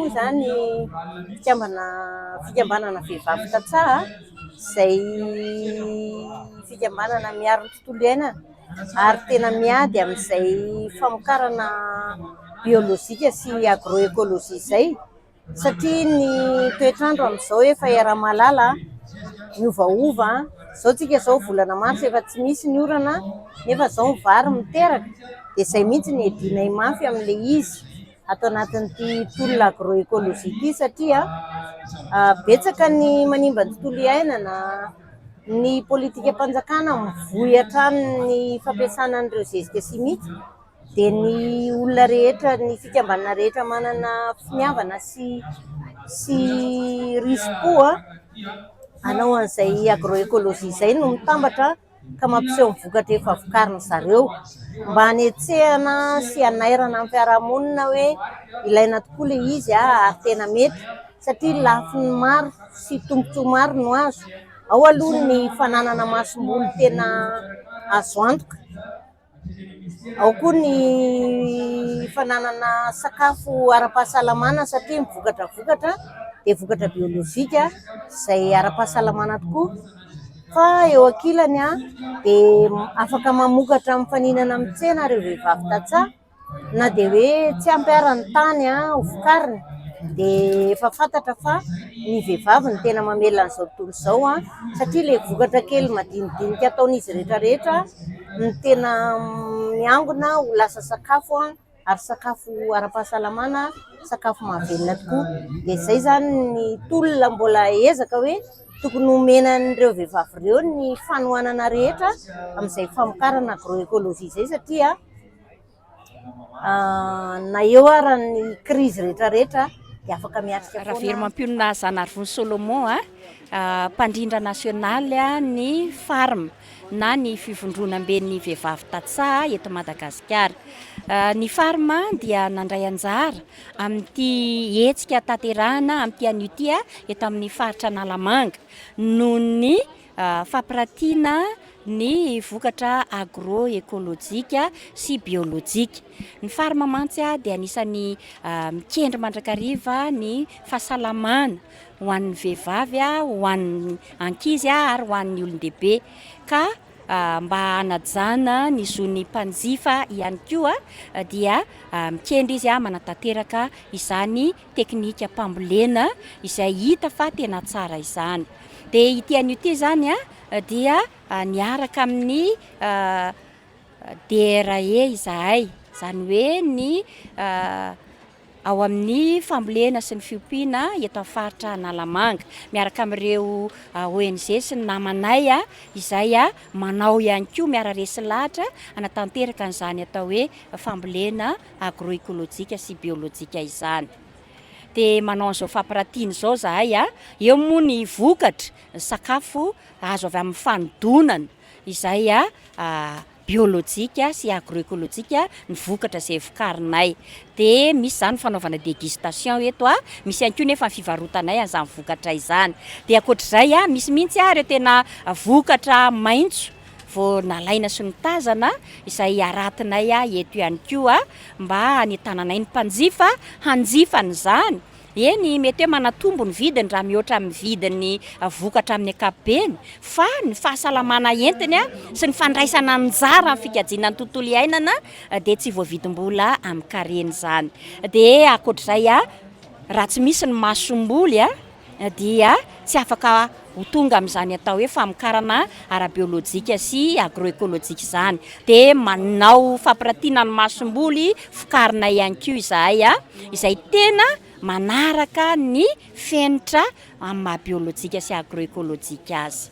moa zany fikambanana vehivavy tantsaha izay fikambanana miaro ny tontolo iainana ary tena miady amin'izay famokarana biôlôjika sy agroekôlôjia izay satria ny toetrandro amin'izao efa era-malala miovaova. Izao tsika izao volana mars efa tsy misy ny orana nefa izao ny vary miteraka dia izay mihitsy ny edinay mafy amin'ilay izy atao anatin'ity tolona agroekôlôjia ity satria betsaka ny manimba ny tontolo iainana. Ny politika-panjakana mivohy hatrany ny fampiasana an'ireo zezika simika dia ny olona rehetra, ny fikambanana rehetra manana finiavana sy rispo hanao an'izay agroekôlôjia izay no mitambatra ka mampiseho ny vokatra efa vokariny zareo mba hanetsehana sy hanairana amin'ny fiarahamonina hoe ilaina tokoa ilay izy ary tena mety satria lafiny maro sy tombontsoa maro no azo. Ao aloha ny fananana masom-boly tena azo antoka, ao koa ny fananana sakafo ara-pahasalamana satria mivokatra dia vokatra biôlôjika izay ara-pahasalamana tokoa. Fa eo ankilany dia afaka mamokatra amin'ny faninana amin'ny tsena ireo vehivavy tantsaha na dia hoe tsy ampy ara ny tany ho vokariny dia efa fantatra fa ny vehivavy ny tena mamelona an'izao tontolo izao satria ilay vokatra kely madinidinika ataon'izy rehetrarehetra ny tena miangona ho lasa sakafo ary sakafo ara-pahasalamana, sakafo mahavelona tokoa. Dia izay zany ny tolona mbola ezaka hoe tokony homenan'ireo vehivavy ireo ny fanohanana rehetra amin'izay famokarana agroekôlôjia izay satria na eo ara ny krizy rehetrarehetra dia afaka miatrika foana. Raha very mampionona Zanarivony Solomon mpandrindra nasionaly ny farm na ny fivondronam-ben'ny vehivavy tantsaha eto Madagasikara. Ny farm dia nandray anjara amin'ity hetsika tanterahana amin'ity anio ity eto amin'ny faritra Analamanga noho ny fampiratiana ny vokatra agroekôlôjika sy biôlôjika. Ny farm mantsy dia anisany mikendry mandrakariva ny fahasalamana ho an'ny vehivavy, ho an'ny ankizy ary ho an'ny olon-dehibe ka mba hanajana ny zon'ny mpanjifa ihany koa dia mikendry izy manatanteraka izany teknika mpambolena izay hita fa tena tsara izany. Dia ity anio ity zany dia niaraka amin'ny DRE izahay, izany hoe ny ao amin'ny fambolena sy ny fiompiana eto amin'ny faritra Analamanga miaraka amin'ireo ONG sy ny namanay izay manao ihany koa miara-resy lahatra hanatanteraka an'izany atao hoe fambolena agroekôlôjika sy biôlôjika izany. Dia manao an'izao fampiratiana izao zahay eo moa ny vokatra ny sakafo azo avy amin'ny fanodonana izay biôlôjika sy agroekôlôjika ny vokatra izay vokarinay. Dia misy zany fanaovana dégustation eto misy ihany koa nefa ny fivarotanay an'izany vokatra izany. Dia ankoatr'izay misy mihitsy ireo tena vokatra maitso vao nalaina sy nitazana izay aratinay eto ihany koa mba hanitananay ny mpanjifa hanjifa n'izany. Eny mety hoe manatombo ny vidiny raha mihoatra amin'ny vidiny vokatra amin'ny ankapobeny fa ny fahasalamana entiny sy ny fandraisana anjara amin'ny fikajiana ny tontolo iainana dia tsy voavidim-bola amin'ny kareny izany. Dia ankoatr'izay raha tsy misy ny masom-boly dia tsy afaka ho tonga amin'izany atao hoe famokarana ara-biôlôjika sy agroekôlôjika izany. Dia manao fampiratiana ny masom-boly vokarina ihany koa izahay izay tena manaraka ny fenitra amin'ny maha-biôlôjika sy agroekôlôjika azy.